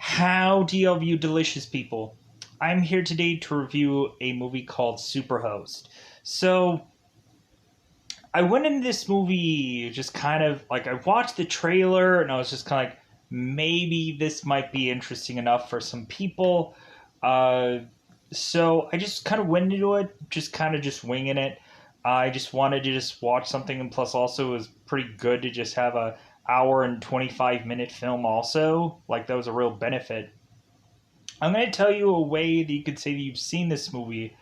Howdy, all you delicious people. I'm here today to review a movie called Superhost. So, I went into this movie just kind of like I watched the trailer and I was just kind of like, maybe this might be interesting enough for some people. Uh, so, I just kind of went into it, just kind of just winging it. I just wanted to just watch something, and plus, also, it was pretty good to just have a hour and 25-minute film also. Like, that was a real benefit. I'm going to tell you a way that you could say that you've seen this movie.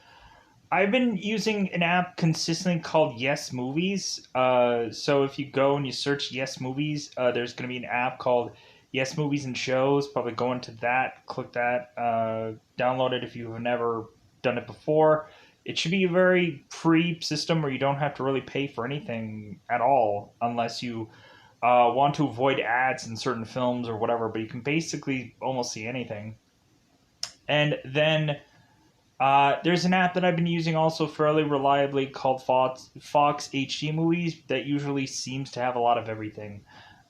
I've been using an app consistently called Yes Movies. So if you go and you search Yes Movies, there's going to be an app called Yes Movies and Shows. Probably go into that, click that, download it if you've never done it before. It should be a very free system where you don't have to really pay for anything at all unless you want to avoid ads in certain films or whatever, but you can basically almost see anything. And then there's an app that I've been using also fairly reliably called Fox HD Movies that usually seems to have a lot of everything.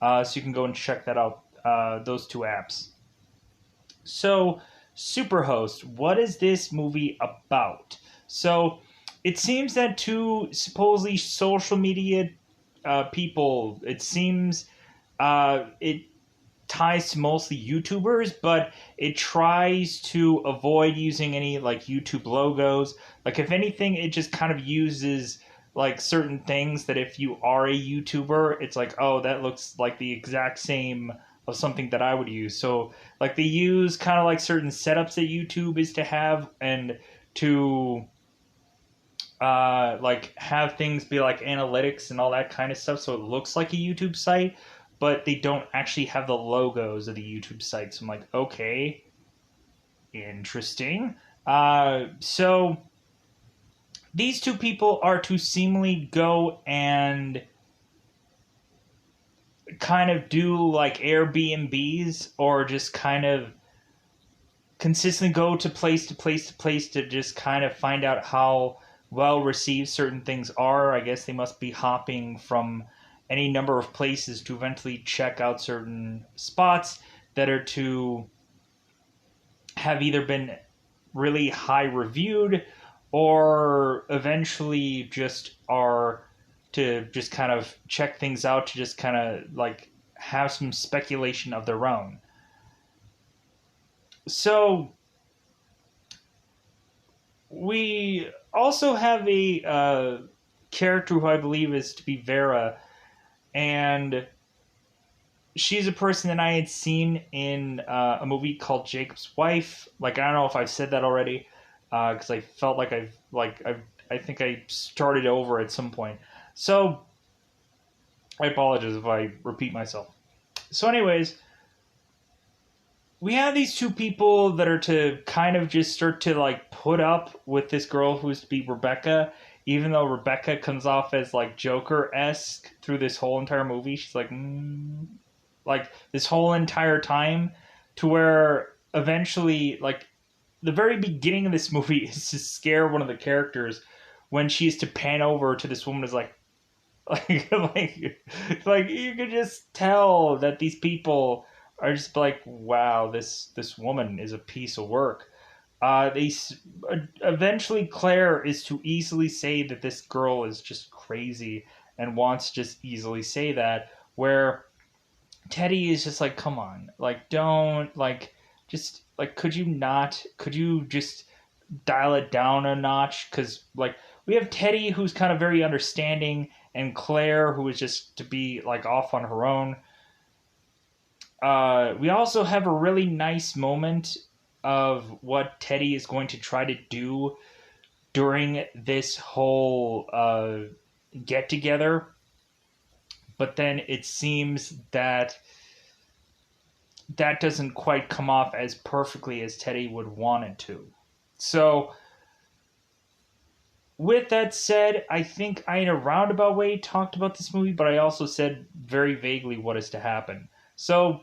So you can go and check that out, those two apps. So, Superhost, what is this movie about? So, it seems that two supposedly social media people, it seems it ties to mostly YouTubers, but it tries to avoid using any like YouTube logos. Like if anything, it just kind of uses like certain things that if you are a YouTuber, it's like, oh, that looks like the exact same of something that I would use. So like they use kind of like certain setups that YouTube is to have and to like have things be like analytics and all that kind of stuff so it looks like a YouTube site, but they don't actually have the logos of the YouTube site. So I'm like, okay, interesting. So these two people are to seemingly go and kind of do like Airbnbs or just kind of consistently go to place to place to place to just kind of find out how well received certain things are. I guess they must be hopping from any number of places to eventually check out certain spots that are to have either been really high reviewed or eventually just are to just kind of check things out to just kind of like have some speculation of their own. So we also have a character who I believe is to be Vera, and she's a person that I had seen in a movie called Jacob's Wife. Like I don't know if I've said that already, because I felt like I think I started over at some point. So I apologize if I repeat myself. So, anyways, we have these two people that are to kind of just start to like put up with this girl who's to be Rebecca, even though Rebecca comes off as like Joker esque through this whole entire movie. She's like this whole entire time, to where eventually, like the very beginning of this movie is to scare one of the characters when she's to pan over to this woman is like you could just tell that these people are just like, wow, this woman is a piece of work. They eventually Claire is to easily say that this girl is just crazy and wants to just easily say that, where Teddy is just like, come on, like don't like just like could you just dial it down a notch, because like we have Teddy who's kind of very understanding and Claire who is just to be like off on her own. We also have a really nice moment of what Teddy is going to try to do during this whole get together, but then it seems that that doesn't quite come off as perfectly as Teddy would want it to. So with that said, I think I, in a roundabout way, talked about this movie, but I also said very vaguely what is to happen. So,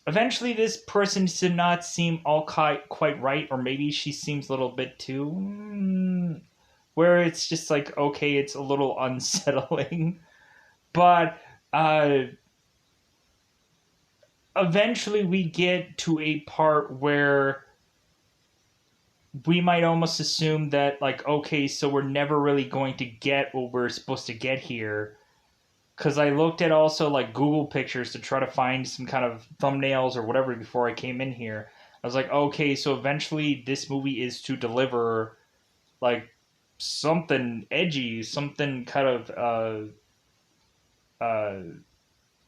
eventually, this person did not seem all quite right, or maybe she seems a little bit too. Where it's just like, okay, it's a little unsettling. But eventually we get to a part where we might almost assume that, like, okay, so we're never really going to get what we're supposed to get here. Because I looked at also like Google pictures to try to find some kind of thumbnails or whatever before I came in here. I was like, okay, so eventually this movie is to deliver like something edgy, something kind of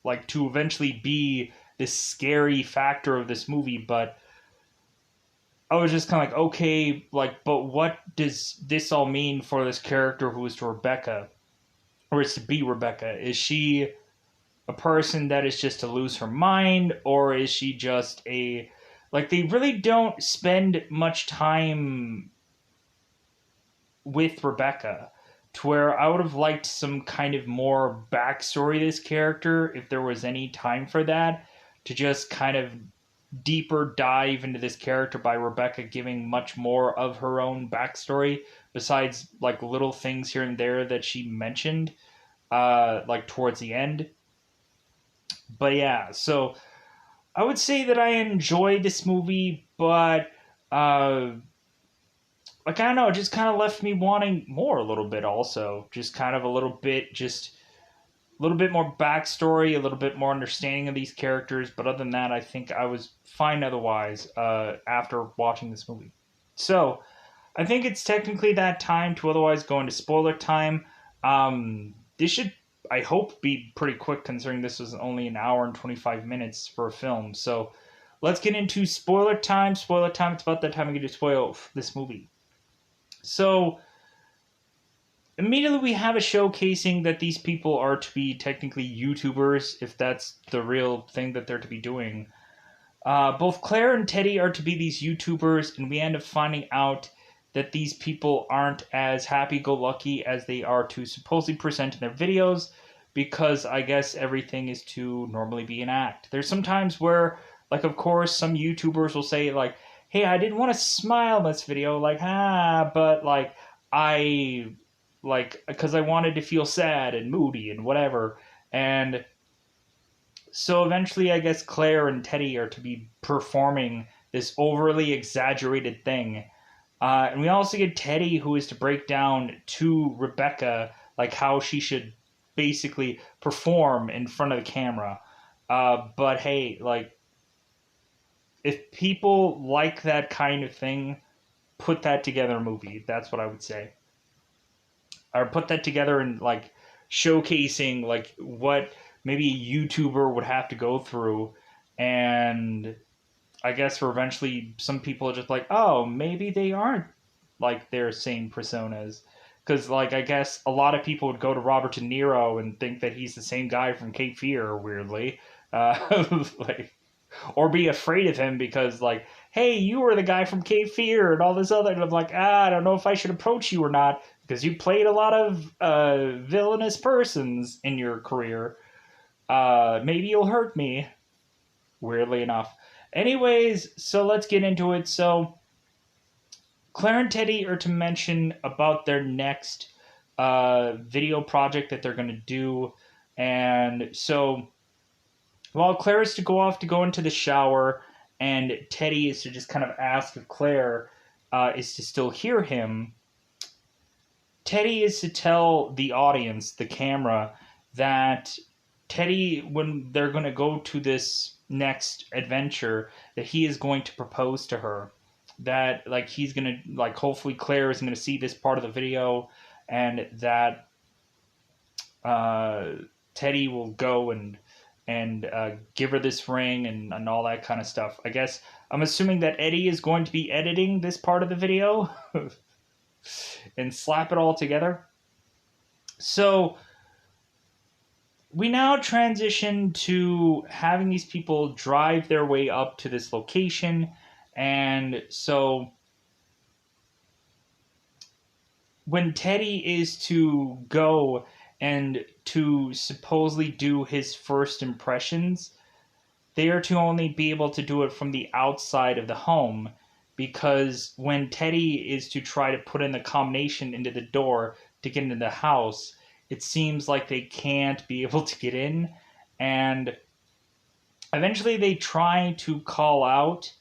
like to eventually be this scary factor of this movie. But I was just kind of like, okay, like, but what does this all mean for this character who is to Rebecca, or is to be Rebecca? Is she a person that is just to lose her mind, or is she just a, like, they really don't spend much time with Rebecca, to where I would have liked some kind of more backstory to this character if there was any time for that, to just kind of deeper dive into this character by Rebecca giving much more of her own backstory besides like little things here and there that she mentioned like towards the end. But yeah, so I would say that I enjoyed this movie, but uh like, I don't know, it just kind of left me wanting more a little bit. Also, just kind of a little bit, just a little bit more backstory, a little bit more understanding of these characters. But other than that, I think I was fine otherwise after watching this movie. So I think it's technically that time to otherwise go into spoiler time. This should, I hope, be pretty quick considering this was only an hour and 25 minutes for a film. So let's get into spoiler time. Spoiler time, it's about that time I get to spoil this movie. So immediately we have a showcasing that these people are to be technically YouTubers, if that's the real thing that they're to be doing. Both Claire and Teddy are to be these YouTubers, and we end up finding out that these people aren't as happy-go-lucky as they are to supposedly present in their videos, because I guess everything is to normally be an act. There's some times where, like, of course, some YouTubers will say, like, hey, I didn't want to smile in this video, like, but, like, I, like, because I wanted to feel sad and moody and whatever, and so eventually, I guess Claire and Teddy are to be performing this overly exaggerated thing. And we also get Teddy, who is to break down to Rebecca, like, how she should basically perform in front of the camera. But hey, like, if people like that kind of thing, put that together in a movie. That's what I would say. Or put that together in, like, showcasing, like, what maybe a YouTuber would have to go through. And I guess for eventually some people are just like, oh, maybe they aren't like their same personas. Because, like, I guess a lot of people would go to Robert De Niro and think that he's the same guy from Cape Fear, weirdly. Like, or be afraid of him because, like, hey, you were the guy from Cape Fear and all this other. And I'm like, I don't know if I should approach you or not because you played a lot of villainous persons in your career. Maybe you'll hurt me, weirdly enough. Anyways, so let's get into it. So Claire and Teddy are to mention about their next video project that they're going to do. And so while Claire is to go off to go into the shower, and Teddy is to just kind of ask if Claire is to still hear him, Teddy is to tell the audience, the camera, that Teddy, when they're going to go to this next adventure, that he is going to propose to her. That, like, he's going to, like, hopefully Claire is going to see this part of the video, and that Teddy will go and give her this ring and all that kind of stuff. I guess I'm assuming that Eddie is going to be editing this part of the video and slap it all together. So we now transition to having these people drive their way up to this location. And so when Teddy is to go and to supposedly do his first impressions, they are to only be able to do it from the outside of the home, because when Teddy is to try to put in the combination into the door to get into the house, it seems like they can't be able to get in. And Eventually, they try to call out,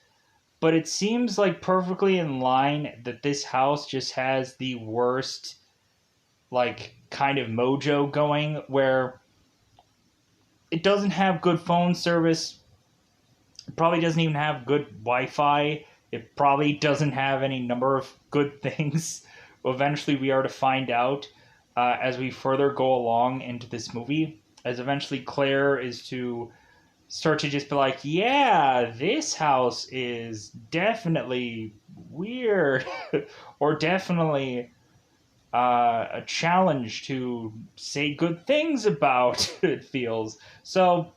but it seems like perfectly in line that this house just has the worst, like, kind of mojo going, where it doesn't have good phone service. It probably doesn't even have good Wi-Fi. It probably doesn't have any number of good things. Eventually, we are to find out as we further go along into this movie. As eventually Claire is to start to just be like, yeah, this house is definitely weird, or definitely a challenge to say good things about. It feels so.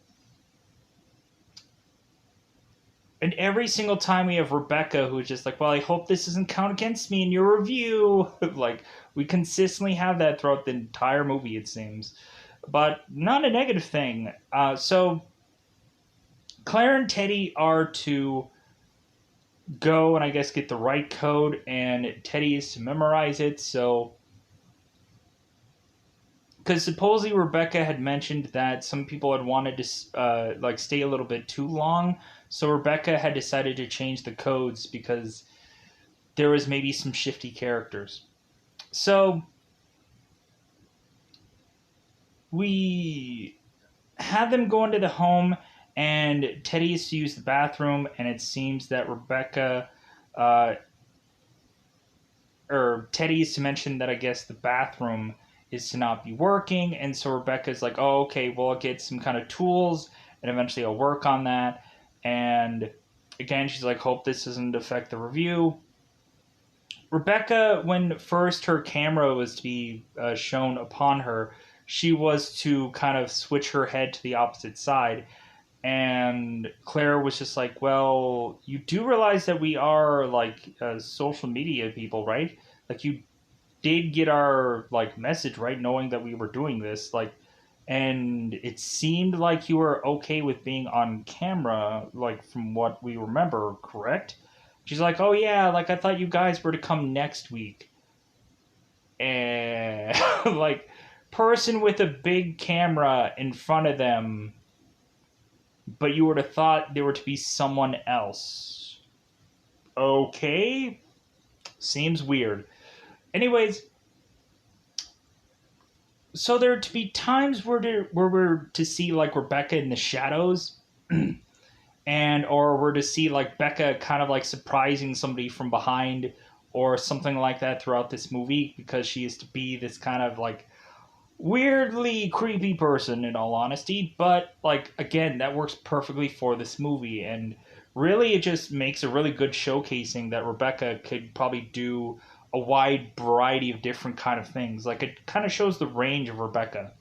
And every single time we have Rebecca who's just like, well, I hope this doesn't count against me in your review. Like, we consistently have that throughout the entire movie, it seems. But not a negative thing. So Claire and Teddy are to go and I guess get the right code, and Teddy is to memorize it. So, because supposedly Rebecca had mentioned that some people had wanted to like stay a little bit too long, so Rebecca had decided to change the codes because there was maybe some shifty characters. So we had them go into the home, and Teddy is to use the bathroom, and it seems that Rebecca, uh, or Teddy is to mention that I guess the bathroom is to not be working, and so Rebecca's like, oh, okay, well, I'll get some kind of tools, and eventually I'll work on that. And again, she's like, hope this doesn't affect the review. Rebecca, when first her camera was to be shown upon her, she was to kind of switch her head to the opposite side. And Claire was just like, well, you do realize that we are like social media people, right? Like, you did get our like message, right, knowing that we were doing this, like, and it seemed like you were okay with being on camera, like, from what we remember, correct? She's like, oh yeah, like, I thought you guys were to come next week. And like, person with a big camera in front of them, but you would have thought they were to be someone else. Okay, seems weird. Anyways, so there are to be times where we're to see like Rebecca in the shadows, and or we're to see like Becca kind of like surprising somebody from behind or something like that throughout this movie, because she is to be this kind of like weirdly creepy person, in all honesty. But like, again, that works perfectly for this movie, and really it just makes a really good showcasing that Rebecca could probably do a wide variety of different kind of things. Like, it kind of shows the range of Rebecca,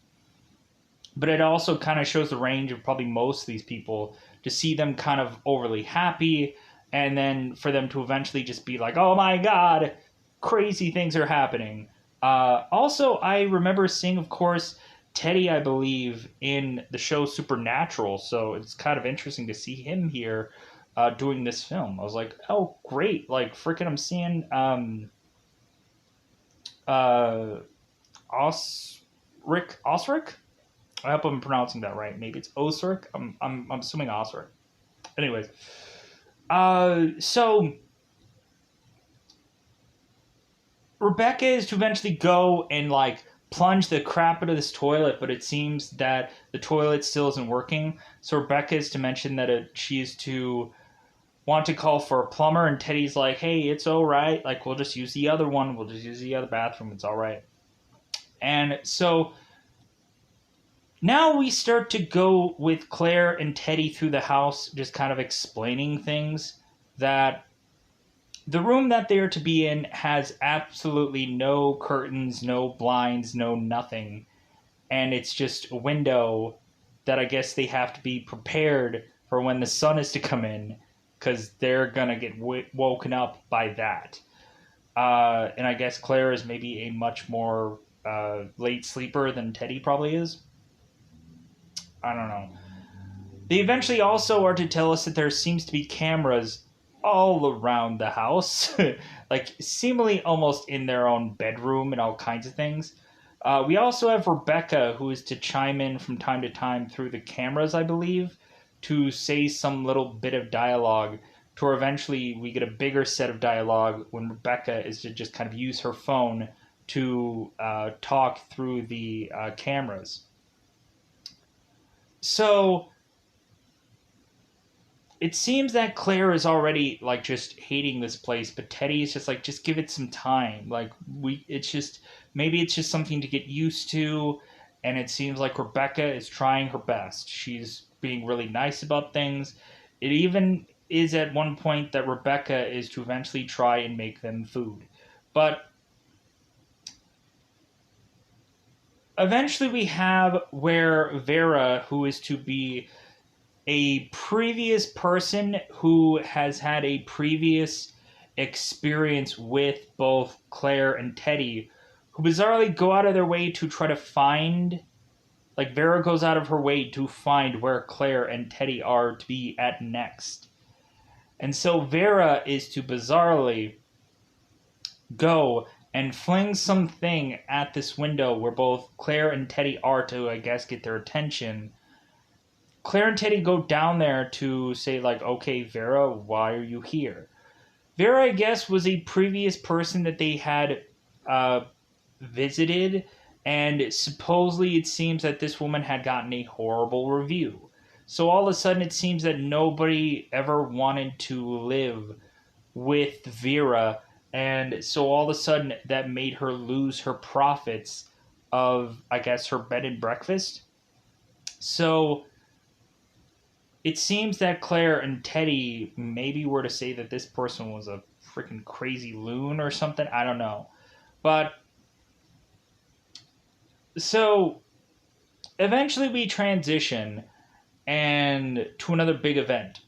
but it also kind of shows the range of probably most of these people, to see them kind of overly happy, and then for them to eventually just be like, oh my god, crazy things are happening. Also, I remember seeing, of course, Teddy, I believe, in the show Supernatural, so it's kind of interesting to see him here doing this film. I was like, oh, great. Like, freaking, I'm seeing uh, Osric? I hope I'm pronouncing that right. Maybe it's Osric. I'm assuming Osric. Anyways, so Rebecca is to eventually go and like plunge the crap out of this toilet, but it seems that the toilet still isn't working. So Rebecca is to mention that she is to want to call for a plumber, and Teddy's like, hey, it's all right. Like, we'll just use the other one. We'll just use the other bathroom. It's all right. And so now we start to go with Claire and Teddy through the house, just kind of explaining things. That the room that they are to be in has absolutely no curtains, no blinds, no nothing. And it's just a window that I guess they have to be prepared for when the sun is to come in, because they're going to get woken up by that. And I guess Claire is maybe a much more late sleeper than Teddy probably is. I don't know. They eventually also are to tell us that there seems to be cameras all around the house, like seemingly almost in their own bedroom and all kinds of things. We also have Rebecca, who is to chime in from time to time through the cameras, I believe, to say some little bit of dialogue to where eventually we get a bigger set of dialogue when Rebecca is to just kind of use her phone to talk through the cameras. So it seems that Claire is already like just hating this place, but Teddy is just like, just give it some time. Like it's just maybe it's just something to get used to, and it seems like Rebecca is trying her best. She's being really nice about things. It even is at one point that Rebecca is to eventually try and make them food, but eventually we have where Vera, who is to be a previous person who has had a previous experience with both Claire and Teddy, who bizarrely go out of their way to try to find, like Vera goes out of her way to find where Claire and Teddy are to be at next. And so Vera is to bizarrely go and fling something at this window where both Claire and Teddy are to, I guess, get their attention. Claire and Teddy go down there to say, like, okay, Vera, why are you here? Vera, I guess, was a previous person that they had visited, and supposedly it seems that this woman had gotten a horrible review. So all of a sudden it seems that nobody ever wanted to live with Vera, and so all of a sudden that made her lose her profits of, I guess, her bed and breakfast. So it seems that Claire and Teddy maybe were to say that this person was a freaking crazy loon or something. I don't know. But so eventually we transition and to another big event.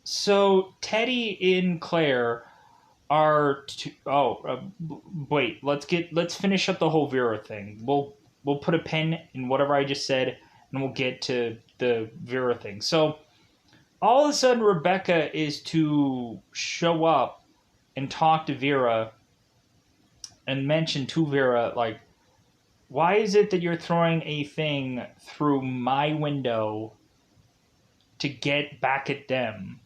So Teddy and Claire are wait, let's finish up the whole Vera thing. We'll put a pin in whatever I just said and we'll get to the Vera thing. So all of a sudden Rebecca is to show up and talk to Vera and mention to Vera, like, why is it that you're throwing a thing through my window to get back at them?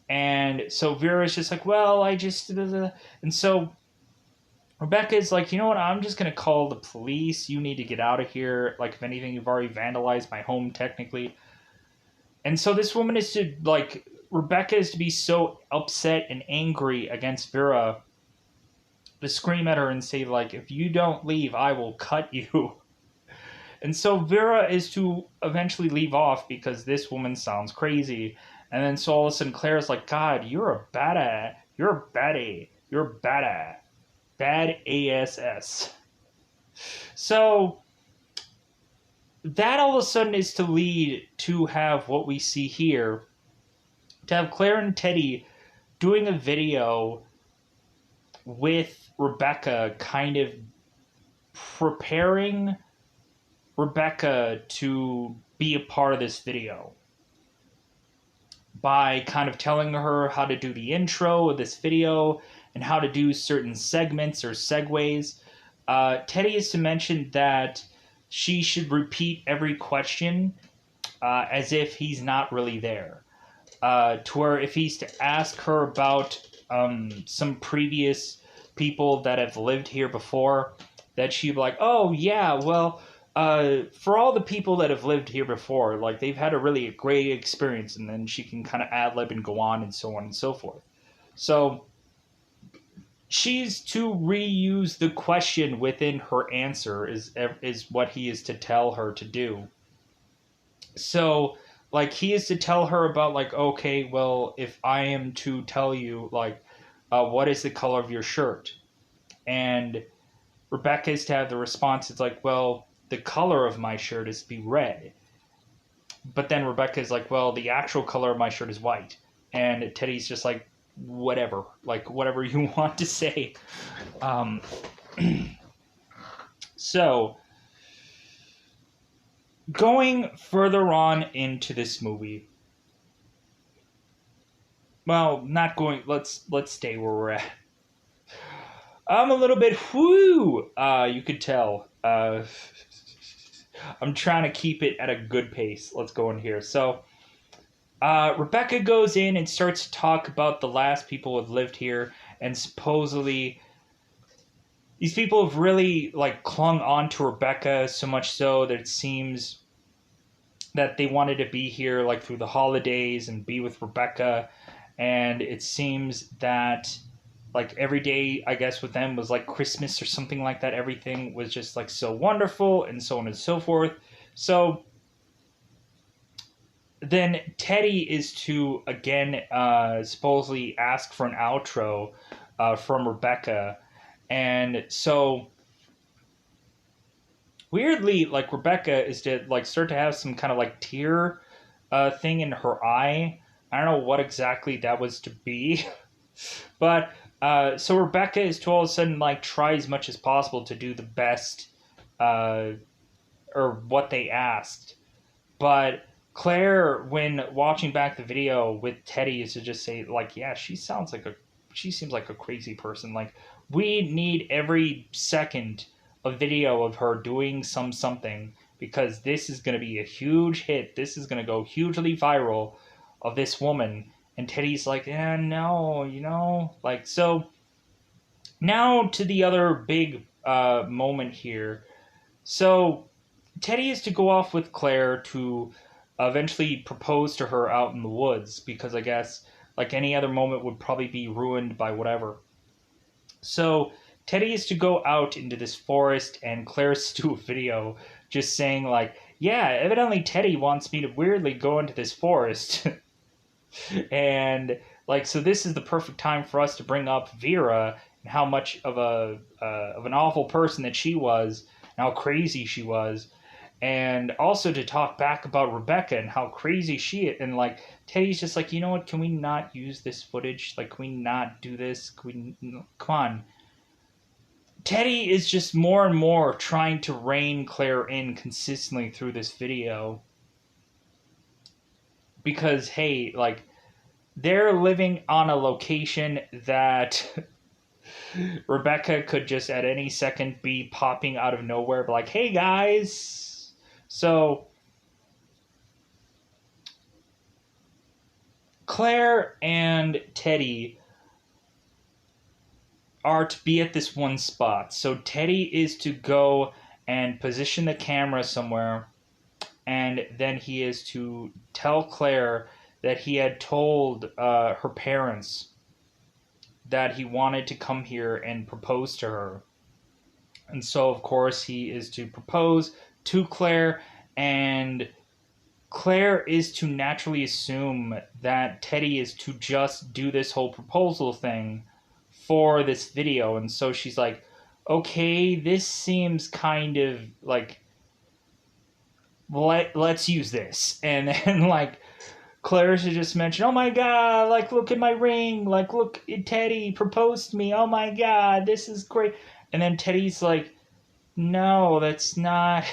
And so Vera's just like, well, I just... And so Rebecca's like, you know what, I'm just going to call the police. You need to get out of here. Like, if anything, you've already vandalized my home, technically. And so this woman is to, like, Rebecca is to be so upset and angry against Vera to scream at her and say, like, if you don't leave, I will cut you. And so Vera is to eventually leave off because this woman sounds crazy. And then so all of a sudden Claire's like, God, you're a badass. You're a baddie. You're a badass. Bad ASS. So that all of a sudden is to lead to have what we see here. To have Claire and Teddy doing a video with Rebecca, kind of preparing Rebecca to be a part of this video by kind of telling her how to do the intro of this video and how to do certain segments or segues. Teddy is to mention that she should repeat every question as if he's not really there. To where if he's to ask her about some previous people that have lived here before, that she'd be like, oh, yeah, well, for all the people that have lived here before, like, they've had a really great experience, and then she can kind of ad-lib and go on and so on and so forth. So she's to reuse the question within her answer is what he is to tell her to do. So, like, he is to tell her about, like, okay, well, if I am to tell you, like, what is the color of your shirt? And Rebecca is to have the response, it's like, well, the color of my shirt is to be red. But then Rebecca is like, well, the actual color of my shirt is white. And Teddy's just like, whatever. Like, whatever you want to say. So, going further on into this movie. Well, not going... Let's stay where we're at. I'm a little bit whoo. You could tell. I'm trying to keep it at a good pace. Let's go in here. So, Rebecca goes in and starts to talk about the last people who have lived here, and supposedly these people have really like clung on to Rebecca so much so that it seems that they wanted to be here like through the holidays and be with Rebecca, and it seems that like every day I guess with them was like Christmas or something like that. Everything was just like so wonderful and so on and so forth. So then Teddy is to again supposedly ask for an outro from Rebecca, and so weirdly, like Rebecca is to like start to have some kind of like tear thing in her eye. I don't know what exactly that was to be, but so Rebecca is to all of a sudden like try as much as possible to do the best uh, or what they asked, but Claire, when watching back the video with Teddy, is to just say like, yeah, she seems like a crazy person. Like we need every second a video of her doing something because this is going to be a huge hit. This is going to go hugely viral of this woman. And Teddy's like, yeah, no, like so. Now to the other big moment here. So Teddy is to go off with Claire to eventually propose to her out in the woods because I guess like any other moment would probably be ruined by whatever. So Teddy is to go out into this forest and Claire is to do a video just saying like, yeah, evidently Teddy wants me to weirdly go into this forest. And like so this is the perfect time for us to bring up Vera and how much of a of an awful person that she was and how crazy she was, and also to talk back about Rebecca and how crazy she is. And like Teddy's just like, you know what? Can we not use this footage? Like, can we not do this? Can we? Come on. Teddy is just more and more trying to rein Claire in consistently through this video because hey, like they're living on a location that Rebecca could just at any second be popping out of nowhere, but like, hey guys. So Claire and Teddy are to be at this one spot. So Teddy is to go and position the camera somewhere, and then he is to tell Claire that he had told her parents that he wanted to come here and propose to her. And so, of course, he is to propose to Claire, and Claire is to naturally assume that Teddy is to just do this whole proposal thing for this video. And so she's like, okay, this seems kind of like, let's use this. And then, like, Claire should just mention, oh my god, like, look at my ring. Like, look, Teddy proposed to me. Oh my god, this is great. And then Teddy's like, no, that's not.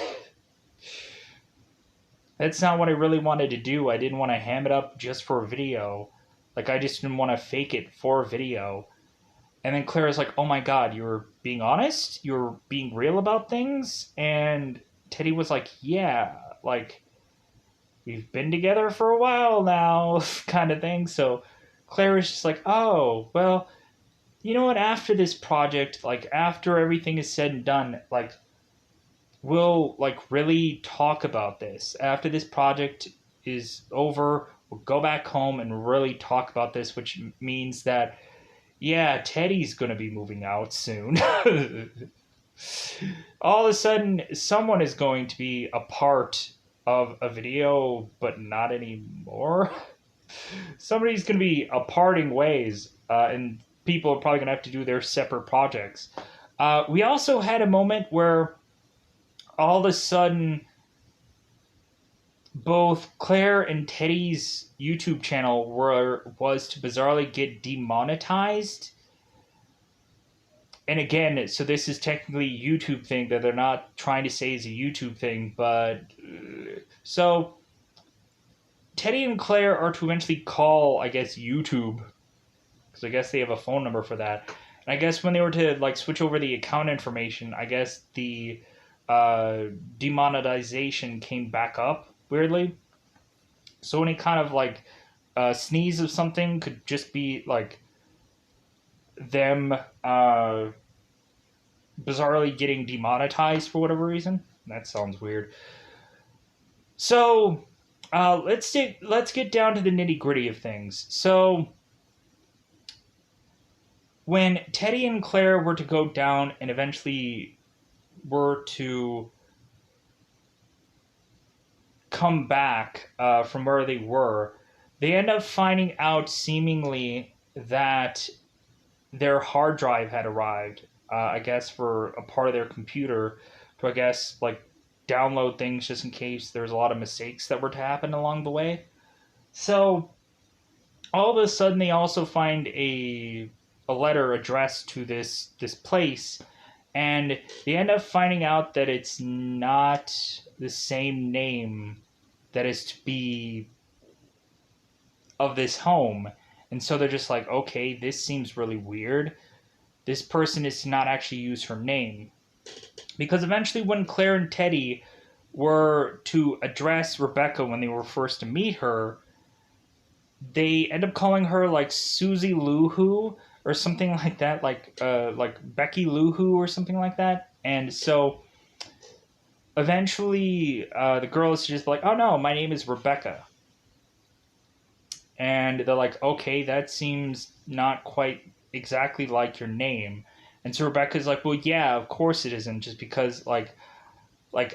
That's not what I really wanted to do. I didn't want to ham it up just for a video. Like, I just didn't want to fake it for a video. And then Claire's like, oh my god, you're being honest? You're being real about things? And Teddy was like, yeah, like, we've been together for a while now, kind of thing. So Claire was just like, oh, well, you know what? After this project, like, after everything is said and done, like, we'll like really talk about this after this project is over. We'll go back home and really talk about this, which means that yeah, Teddy's gonna be moving out soon. All of a sudden someone is going to be a part of a video but not anymore. Somebody's gonna be a parting ways, and people are probably gonna have to do their separate projects. We also had a moment where all of a sudden both Claire and Teddy's YouTube channel was to bizarrely get demonetized. And again, so this is technically a YouTube thing that they're not trying to say is a YouTube thing, but so Teddy and Claire are to eventually call, I guess, YouTube, because I guess they have a phone number for that. And I guess when they were to like switch over the account information, I guess the demonetization came back up weirdly. So any kind of like sneeze of something could just be like them bizarrely getting demonetized for whatever reason. That sounds weird. So let's get down to the nitty gritty of things. So when Teddy and Claire were to go down and eventually were to come back from where they were, they end up finding out seemingly that their hard drive had arrived. I guess for a part of their computer to, I guess, like download things just in case there's a lot of mistakes that were to happen along the way. So all of a sudden, they also find a letter addressed to this place, and they end up finding out that it's not the same name that is to be of this home. And so they're just like, okay, this seems really weird. This person is to not actually use her name. Because eventually, when Claire and Teddy were to address Rebecca when they were first to meet her, they end up calling her like Susie Lou or something like that, like Becky Lou or something like that. And so eventually, the girl is just like, "Oh no, my name is Rebecca," and they're like, "Okay, that seems not quite exactly like your name." And so Rebecca's like, "Well, yeah, of course it isn't, just because like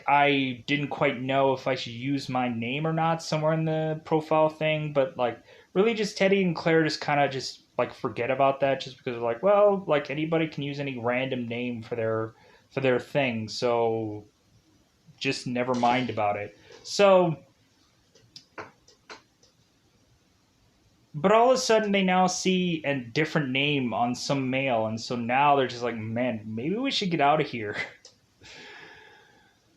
I didn't quite know if I should use my name or not somewhere in the profile thing, but like really just Teddy and Claire just kind of just like forget about that just because they're like, well, like anybody can use any random name for their thing, so just never mind about it. So but all of a sudden they now see a different name on some mail, and so now they're just like, man, maybe we should get out of here.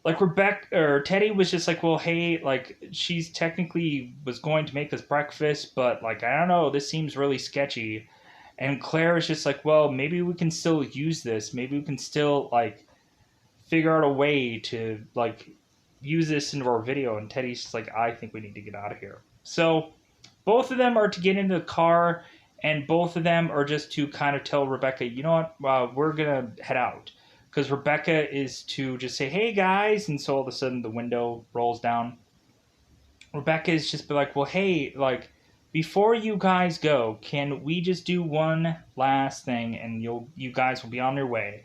Like Rebecca or Teddy was just like, well, hey, like she's technically was going to make us breakfast, but like I don't know, this seems really sketchy. And Claire is just like, well, maybe we can still use this. Maybe we can still like figure out a way to like use this into our video. And Teddy's just like, I think we need to get out of here. So both of them are to get into the car, and both of them are just to kind of tell Rebecca, you know what, we're gonna head out. Because Rebecca is to just say, hey guys, and so all of a sudden the window rolls down. Rebecca is just be like, well, hey, like, before you guys go, can we just do one last thing, and you guys will be on your way.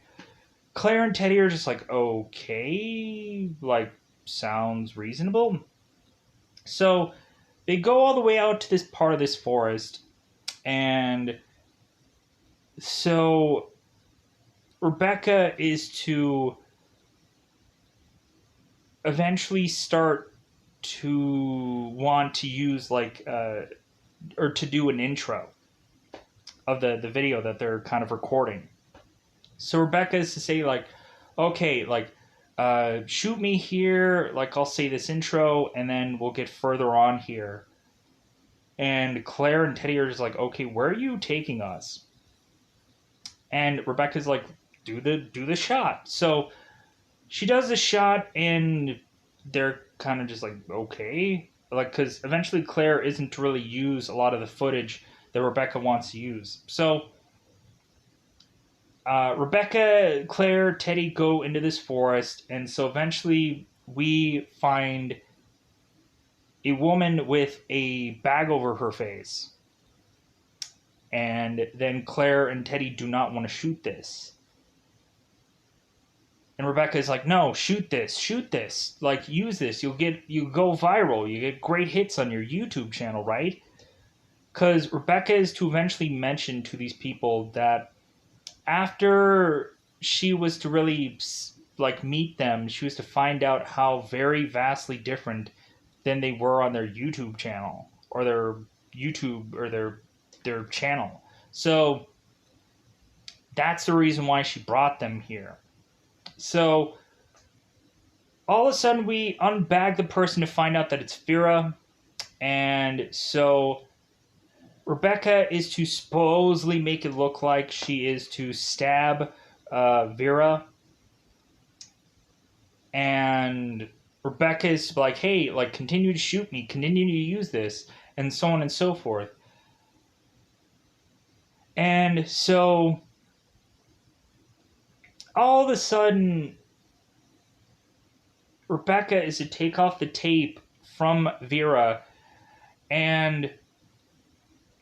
Claire and Teddy are just like, okay, like, sounds reasonable. So they go all the way out to this part of this forest, and so Rebecca is to eventually start to want to use like or to do an intro of the video that they're kind of recording. So Rebecca is to say like, okay, like shoot me here, like I'll say this intro and then we'll get further on here. And Claire and Teddy are just like, okay, where are you taking us? And Rebecca's like, do the shot. So she does the shot, and they're kind of just like, okay, like because eventually Claire isn't to really use a lot of the footage that Rebecca wants to use. So Rebecca, Claire, Teddy go into this forest, and so eventually we find a woman with a bag over her face. And then Claire and Teddy do not want to shoot this. And Rebecca is like, no, shoot this. Like, use this. You go viral. You get great hits on your YouTube channel, right? Because Rebecca is to eventually mention to these people that after she was to really, like, meet them, she was to find out how very vastly different than they were on their YouTube channel. Or their YouTube, or their channel. So, that's the reason why she brought them here. So, all of a sudden, we unbag the person to find out that it's Vera. And so, Rebecca is to supposedly make it look like she is to stab Vera. and Rebecca is like, hey, like, continue to shoot me, continue to use this, and so on and so forth. And so all of a sudden, Rebecca is to take off the tape from Vera, and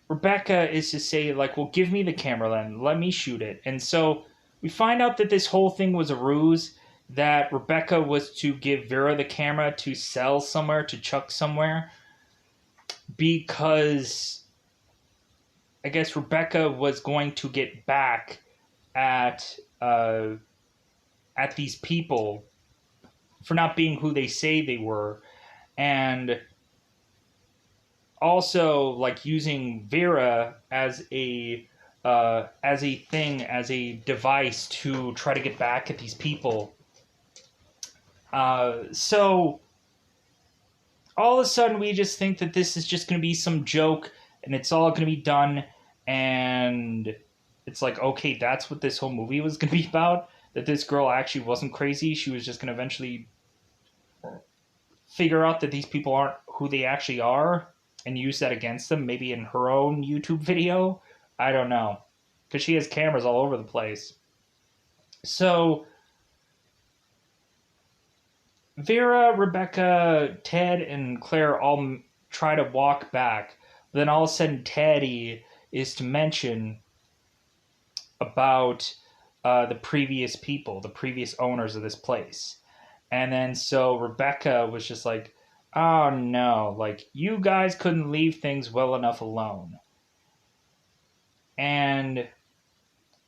Rebecca is to say, like, well, give me the camera then, let me shoot it. And so we find out that this whole thing was a ruse, that Rebecca was to give Vera the camera to sell somewhere, to chuck somewhere, because I guess Rebecca was going to get back at at these people for not being who they say they were, and also like using Vera as a thing, as a device to try to get back at these people. So all of a sudden we just think that this is just going to be some joke and it's all going to be done, and it's like, okay, that's what this whole movie was going to be about, that this girl actually wasn't crazy. She was just going to eventually figure out that these people aren't who they actually are and use that against them, maybe in her own YouTube video. I don't know, because she has cameras all over the place. So Vera, Rebecca, Ted, and Claire all try to walk back. But then all of a sudden, Teddy is to mention about the previous people, the previous owners of this place. And then so Rebecca was just like, oh no, like, you guys couldn't leave things well enough alone. And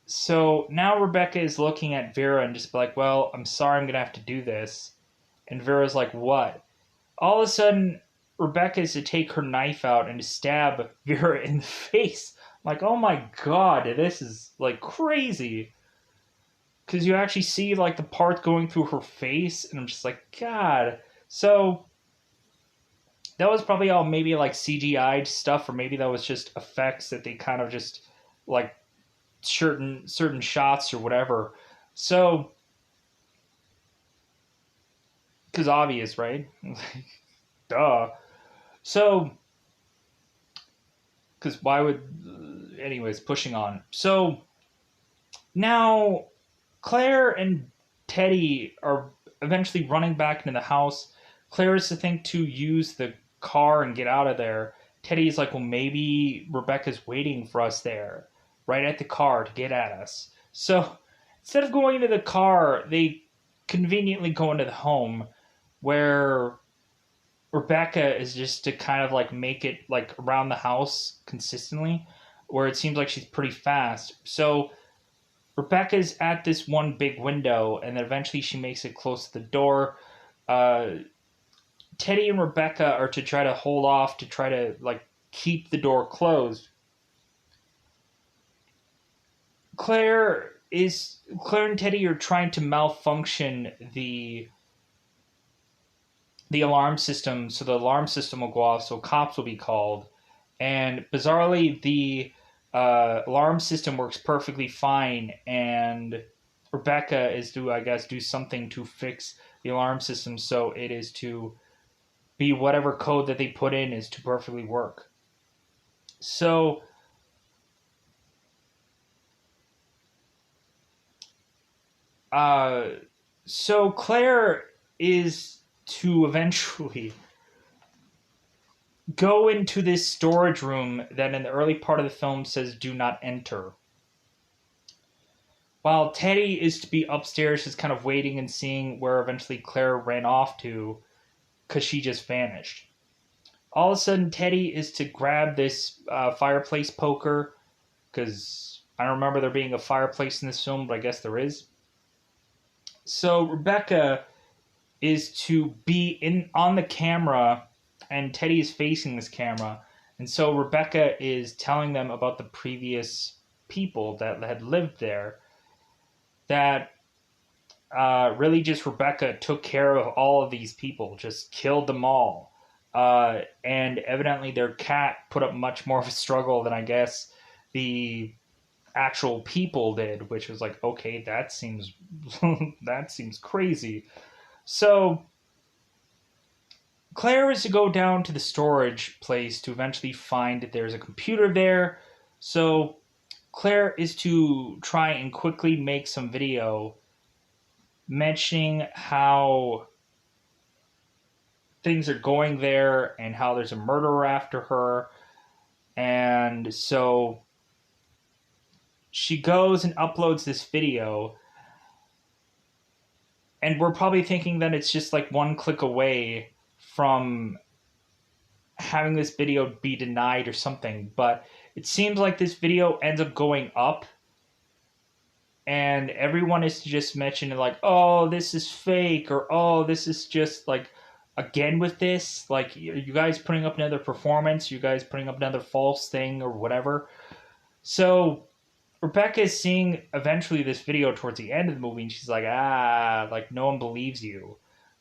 so now Rebecca is looking at Vera and just like, well, I'm sorry, I'm going to have to do this. And Vera's like, what? All of a sudden, Rebecca is to take her knife out and to stab Vera in the face. I'm like, oh my god, this is like crazy. Because you actually see like the part going through her face, and I'm just like, God. So that was probably all maybe like CGI stuff, or maybe that was just effects that they kind of just like certain shots or whatever. So, because obvious, right? Duh. So, because why would, anyways, pushing on. So now Claire and Teddy are eventually running back into the house. Claire is to think to use the car and get out of there. Teddy's like, well, maybe Rebecca's waiting for us there, right at the car to get at us. So instead of going into the car, they conveniently go into the home, where Rebecca is just to kind of like make it like around the house consistently, where it seems like she's pretty fast. So Rebecca's at this one big window, and then eventually she makes it close to the door. Uh, Teddy and Rebecca are to try to hold off to try to like keep the door closed. Claire and Teddy are trying to malfunction the alarm system, so the alarm system will go off, so cops will be called. And bizarrely, the alarm system works perfectly fine, and Rebecca is to, I guess, do something to fix the alarm system, so it is to be whatever code that they put in is to perfectly work. So uh, so Claire is to eventually go into this storage room that in the early part of the film says do not enter. While Teddy is to be upstairs, just kind of waiting and seeing where eventually Claire ran off to, because she just vanished. All of a sudden, Teddy is to grab this fireplace poker, because I don't remember there being a fireplace in this film, but I guess there is. So Rebecca is to be in on the camera, and Teddy is facing this camera, and so Rebecca is telling them about the previous people that had lived there. That really just Rebecca took care of all of these people, just killed them all. And evidently their cat put up much more of a struggle than I guess the actual people did, which was like, okay, that seems that seems crazy. So Claire is to go down to the storage place to eventually find that there's a computer there. So Claire is to try and quickly make some video mentioning how things are going there and how there's a murderer after her. And so she goes and uploads this video, and we're probably thinking that it's just like one click away from having this video be denied or something, but it seems like this video ends up going up, and everyone is just mentioning like, oh, this is fake, or oh, this is just like, again with this, like, you guys putting up another performance, you guys putting up another false thing or whatever. So Rebecca is seeing eventually this video towards the end of the movie, and she's like, like, no one believes you.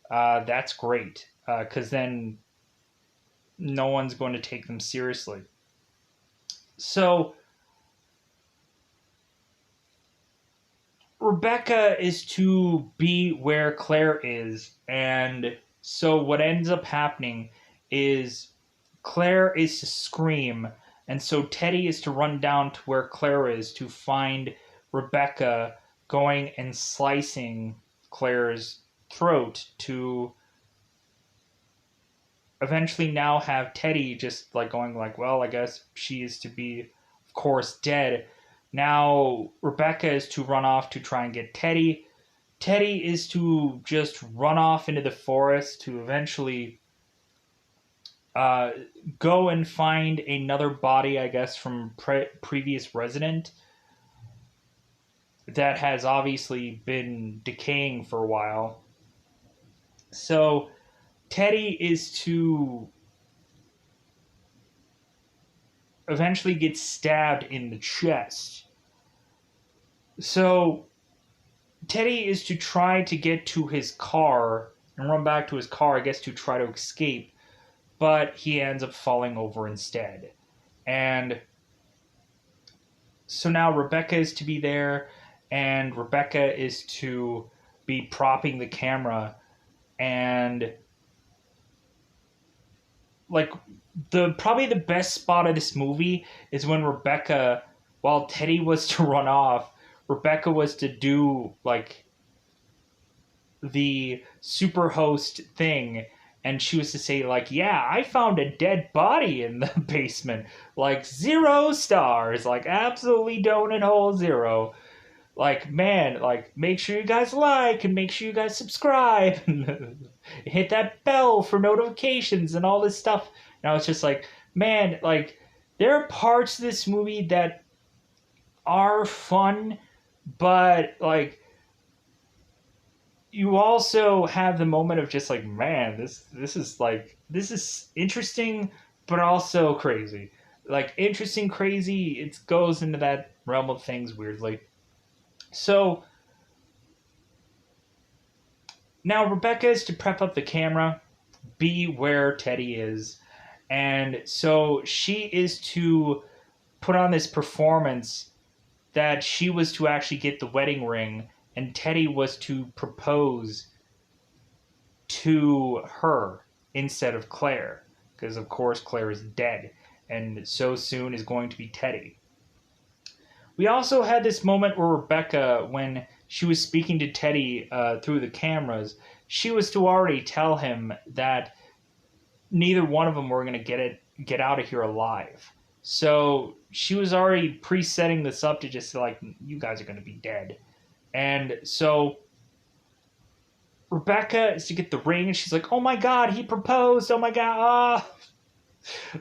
That's great, because then no one's going to take them seriously. So Rebecca is to be where Claire is, and so what ends up happening is Claire is to scream, and so Teddy is to run down to where Claire is to find Rebecca, going and slicing Claire's throat to eventually now have Teddy just like going like, well, I guess she is to be, of course, dead. Now Rebecca is to run off to try and get Teddy. Teddy is to just run off into the forest to eventually uh, go and find another body, I guess, from previous resident that has obviously been decaying for a while. So Teddy is to eventually get stabbed in the chest. So Teddy is to try to get to his car and run back to his car, I guess, to try to escape, but he ends up falling over instead. And so now Rebecca is to be there, and Rebecca is to be propping the camera, and like the probably the best spot of this movie is when Rebecca, while Teddy was to run off, Rebecca was to do like the Superhost thing, and she was to say like, yeah, I found a dead body in the basement, like 0 stars, like absolutely donut hole 0. Like, man, like, make sure you guys like and make sure you guys subscribe and hit that bell for notifications and all this stuff. And I was just like, man, like, there are parts of this movie that are fun, but like, you also have the moment of just like, man, this is interesting, but also crazy. Like, interesting, crazy. It goes into that realm of things weirdly. So now Rebecca is to prep up the camera, be where Teddy is, and so she is to put on this performance that she was to actually get the wedding ring, and Teddy was to propose to her instead of Claire, because of course Claire is dead, and so soon is going to be Teddy. We also had this moment where Rebecca, when she was speaking to Teddy through the cameras, she was to already tell him that neither one of them were going to get out of here alive. So she was already pre-setting this up to just like, you guys are going to be dead. And so Rebecca is to get the ring, and she's like, oh my god, he proposed, oh my god,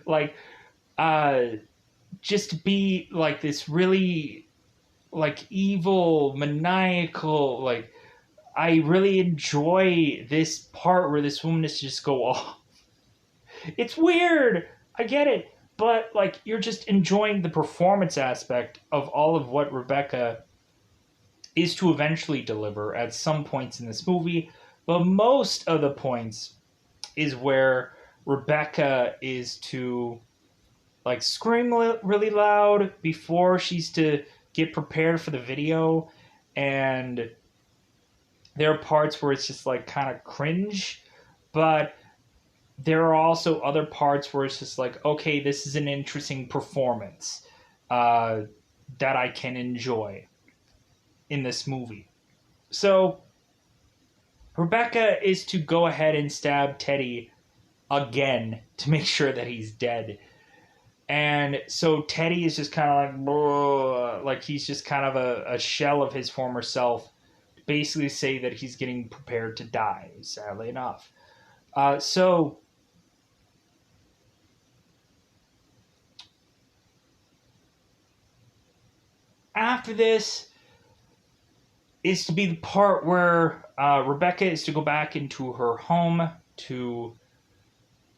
like, uh, just to be like this really like evil, maniacal, like, I really enjoy this part where this woman is just go off. It's weird. I get it. But like, you're just enjoying the performance aspect of all of what Rebecca is to eventually deliver at some points in this movie. But most of the points is where Rebecca is to like scream really loud before she's to get prepared for the video, and there are parts where it's just like kind of cringe, but there are also other parts where it's just like, okay, this is an interesting performance uh, that I can enjoy in this movie. So Rebecca is to go ahead and stab Teddy again to make sure that he's dead. And so Teddy is just kind of like he's just kind of a shell of his former self, basically say that he's getting prepared to die, sadly enough. So after this is to be the part where Rebecca is to go back into her home to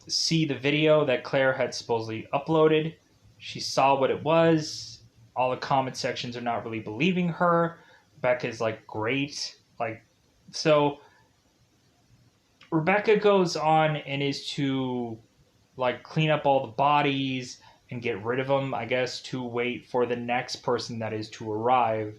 see the video that Claire had supposedly uploaded. She saw what it was. All the comment sections are not really believing her. Rebecca's like, great. Like, so Rebecca goes on and is to like clean up all the bodies and get rid of them, I guess, to wait for the next person that is to arrive,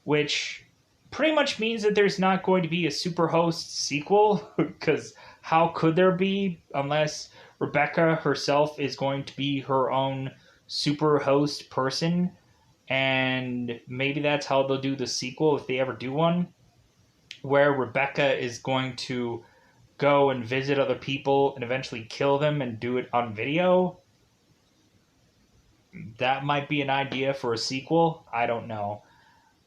which pretty much means that there's not going to be a Superhost sequel, because how could there be unless Rebecca herself is going to be her own Superhost person, and maybe that's how they'll do the sequel if they ever do one, where Rebecca is going to go and visit other people and eventually kill them and do it on video. That might be an idea for a sequel. I don't know.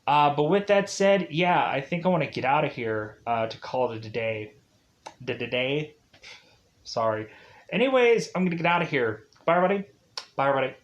But with that said, yeah, I think I want to get out of here to call it a day. Sorry. Anyways, I'm going to get out of here. Bye, everybody. Bye, everybody.